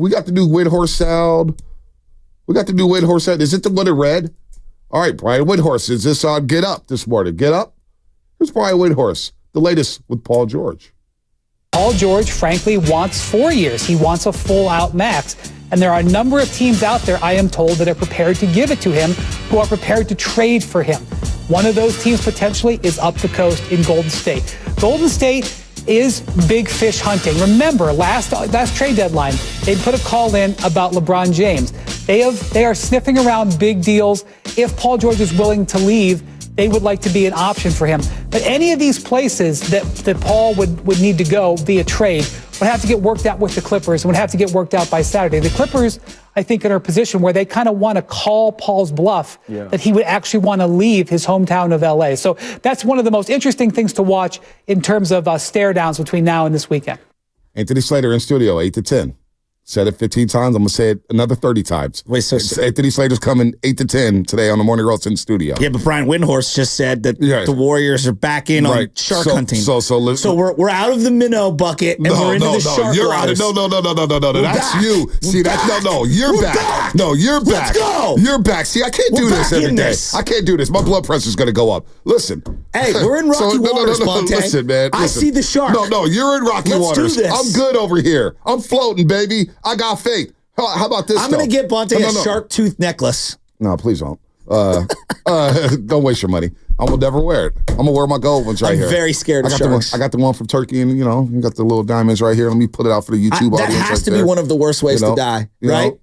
We got the new Windhorst sound. Is it the one in red? All right, Brian Windhorst. Is this on Get Up this morning? Get Up? Here's Brian Windhorst, the latest with Paul George. Paul George, frankly, wants 4 years. He wants a full-out max. And there are a number of teams out there, I am told, that are prepared to give it to him, who are prepared to trade for him. One of those teams potentially is up the coast in Golden State. Golden State is big fish hunting. Remember, last trade deadline, they put a call in about LeBron James. They are sniffing around big deals. If Paul George is willing to leave, they would like to be an option for him. But any of these places that Paul would need to go via trade would have to get worked out with the Clippers and would have to get worked out by Saturday. The Clippers, I think, are in a position where they kind of want to call Paul's bluff that he would actually want to leave his hometown of L.A. So that's one of the most interesting things to watch in terms of stare downs between now and this weekend. Anthony Slater in studio, 8 to 10. Said it 15 times. I'm going to say it another 30 times. Wait, so Anthony Slater's coming 8 to 10 today on the Morning Roast in studio. Yeah, but Brian Windhorst just said that the Warriors are back in on shark hunting. So we're out of the minnow bucket and we're into the shark waters. No. That's you. See, you're back. No, you're back. Let's go. You're back. See, I can't do this every day. I can't do this. My blood pressure's going to go up. Listen. Hey, we're in rocky waters, Monte. Listen, man. I see the shark. No, you're in rocky waters. Do this. I'm good over here. I'm floating, baby. I got faith. How about this? I'm going to get Bonte a shark tooth necklace. No, please don't. Don't waste your money. I will never wear it. I'm gonna wear my gold ones right here. I'm very scared of sharks. I got the one from Turkey, and you got the little diamonds right here. Let me put it out for the YouTube audience. That has to be one of the worst ways to die, right?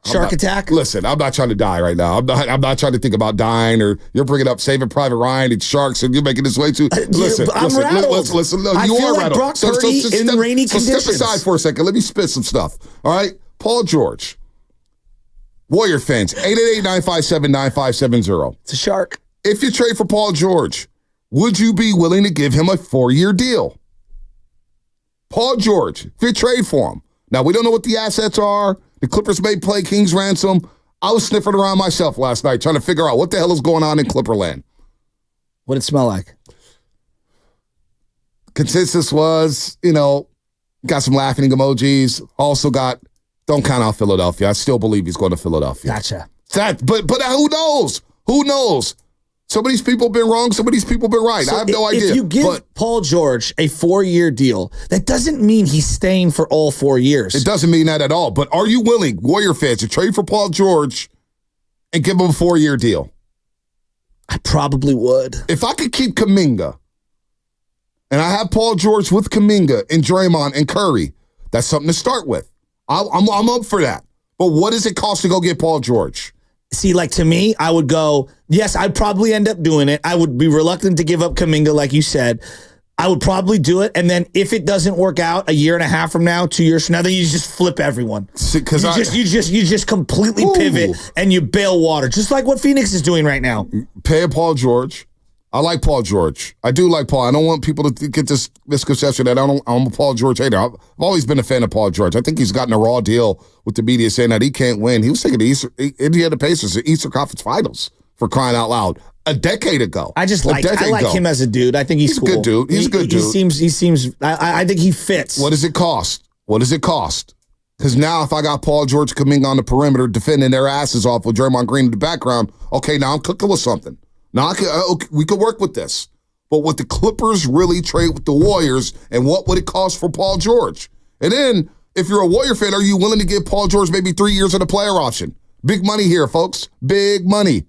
Shark attack? Listen, I'm not trying to die right now. I'm not trying to think about dying, or you're bringing up Saving Private Ryan and sharks, and you're making this way too. Listen, listen. No, you are rattled. Brock Purdy in rainy conditions. Step aside for a second. Let me spit some stuff. All right, Paul George, Warrior fans, 888-957-9570. It's a shark. If you trade for Paul George, would you be willing to give him a 4-year deal? Paul George, if you trade for him. Now, we don't know what the assets are. The Clippers may play King's ransom. I was sniffing around myself last night trying to figure out what the hell is going on in Clipperland. What did it smell like? Consensus was, got some laughing emojis. Also got, don't count out Philadelphia. I still believe he's going to Philadelphia. Gotcha. But who knows? Who knows? Some of these people have been wrong. Some of these people have been right. So I have no idea. If you give Paul George a 4-year deal, that doesn't mean he's staying for all 4 years. It doesn't mean that at all. But are you willing, Warrior fans, to trade for Paul George and give him a 4-year deal? I probably would. If I could keep Kuminga, and I have Paul George with Kuminga and Draymond and Curry, that's something to start with. I'm up for that. But what does it cost to go get Paul George? See, to me, I would go, yes, I'd probably end up doing it. I would be reluctant to give up Kuminga, like you said. I would probably do it. And then if it doesn't work out a year and a half from now, 2 years from now, then you just flip everyone. You just completely pivot and you bail water, just like what Phoenix is doing right now. Pay Paul George. I like Paul George. I do like Paul. I don't want people to get this misconception that I'm a Paul George hater. I've always been a fan of Paul George. I think he's gotten a raw deal with the media saying that he can't win. He was taking the Indiana Pacers to Eastern Conference Finals, for crying out loud, a decade ago. I like him as a dude. I think he's cool. A good dude. He's a good dude. He seems. I think he fits. What does it cost? Because now if I got Paul George coming on the perimeter defending their asses off with Draymond Green in the background, okay, now I'm cooking with something. Now, we could work with this. But would the Clippers really trade with the Warriors, and what would it cost for Paul George? And then, if you're a Warrior fan, are you willing to give Paul George maybe 3 years of the player option? Big money here, folks. Big money.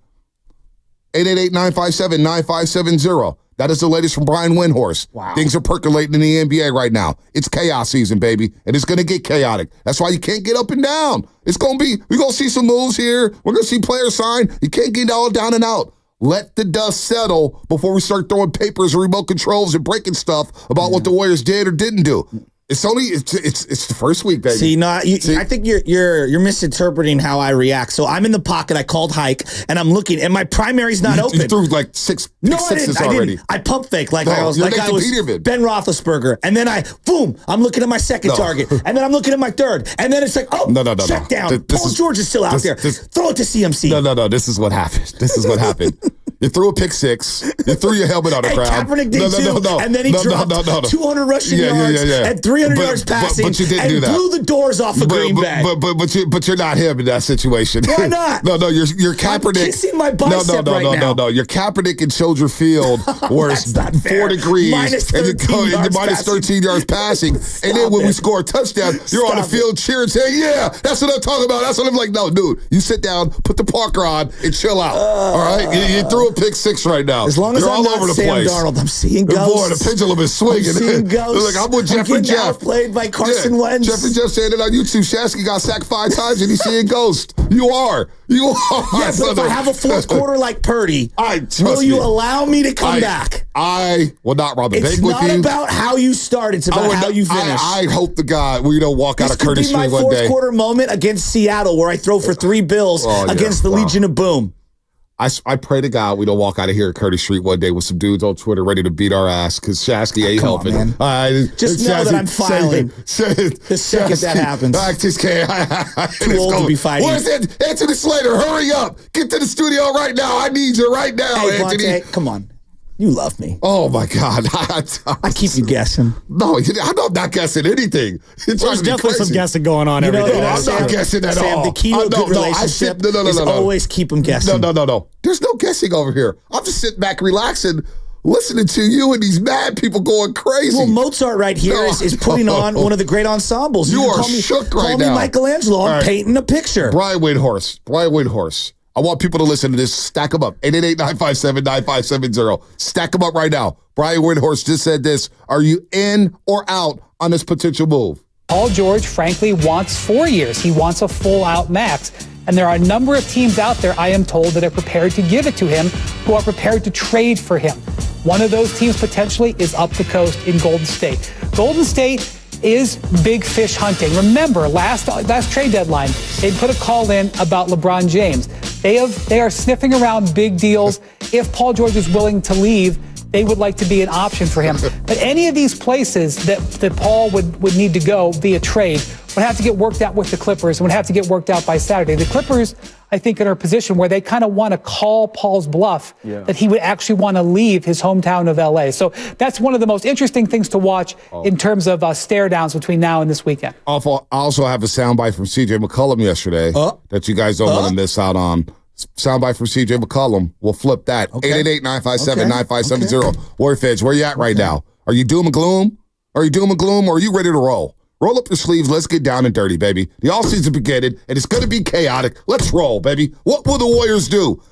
888-957-9570. That is the latest from Brian Windhorst. Wow. Things are percolating in the NBA right now. It's chaos season, baby, and it's going to get chaotic. That's why you can't get up and down. We're going to see some moves here. We're going to see players sign. You can't get all down and out. Let the dust settle before we start throwing papers and remote controls and breaking stuff about what the Warriors did or didn't do. It's the first week, baby. See, I think you're misinterpreting how I react. So I'm in the pocket. I called hike, and I'm looking, and my primary's not open. You threw like sixes already. I pump fake I was Ben Roethlisberger, and then I'm looking at my second target, and then I'm looking at my third, and then it's like, check down. Paul George is still out there. Throw it to CMC. No. This is what happened. You threw a pick six. You threw your helmet on the ground. Kaepernick did too. And then he dropped 200 rushing yards and 300 yards passing. But you didn't do that. Blew the doors off of Green Bay. But you're not him in that situation. Why not? No, you're Kaepernick. I'm kissing my bicep right now. No. You're Kaepernick in Soldier Field where it's 4 degrees and you're minus 13 yards passing. And then when we score a touchdown, you're on the field cheering, saying, "Yeah, that's what I'm talking about." That's what I'm like. No, dude, you sit down, put the Parker on, and chill out. All right, you threw a pick six right now. As long as you're I'm all not over the Sam place. Darnold, I'm seeing ghosts. Boy, the pendulum is swinging. I'm seeing ghosts. Look, I'm with Jeff and Jeff. Played by Carson Wentz. Jeff and Jeff saying it on YouTube. Shasky got sacked 5 times and he's seeing ghosts. You are. Yeah, but if I have a fourth quarter like Purdy, will you allow me to come back? I will not rob the bank with you. It's not about how you start. It's about how you finish. I hope to God we don't walk out of Curtis Street one day. This could be my fourth quarter moment against Seattle where I throw for 3 bills against the Legion of Boom. I pray to God we don't walk out of here at Curtis Street one day with some dudes on Twitter ready to beat our ass because Shasky ain't helping. Just know that I'm filing the second that happens. I just can't. Too old to be fighting. Where's it? Anthony Slater, hurry up. Get to the studio right now. I need you right now, hey, Anthony. Vontae, come on. You love me. Oh, my God. I keep you guessing. No, I'm not guessing anything. There's definitely some guessing going on every day. I'm not guessing at all. The key to a good relationship is always keep them guessing. No. There's no guessing over here. I'm just sitting back relaxing, listening to you and these mad people going crazy. Well, Mozart right here is putting on one of the great ensembles. You are shook right now. Call me Michelangelo. I'm painting a picture. Brian Windhorst. I want people to listen to this. Stack them up. 888-957-9570. Stack them up right now. Brian Windhorst just said this. Are you in or out on this potential move? Paul George, frankly, wants 4 years. He wants a full-out max. And there are a number of teams out there, I am told, that are prepared to give it to him, who are prepared to trade for him. One of those teams potentially is up the coast in Golden State. Golden State is big fish hunting. Remember, last trade deadline, they put a call in about LeBron James. They are sniffing around big deals. If Paul George is willing to leave, they would like to be an option for him. But any of these places that Paul would need to go via trade would have to get worked out with the Clippers and would have to get worked out by Saturday. The Clippers, I think, are in a position where they kind of want to call Paul's bluff that he would actually want to leave his hometown of L.A. So that's one of the most interesting things to watch in terms of stare downs between now and this weekend. I also have a soundbite from C.J. McCollum yesterday that you guys don't want to miss out on. Soundbite from C.J. McCollum. We'll flip that. 888-957-9570. Warrior Feds, where you at right now? Are you doom and gloom? Or are you ready to roll? Roll up your sleeves. Let's get down and dirty, baby. The offseason beginning, and it's going to be chaotic. Let's roll, baby. What will the Warriors do?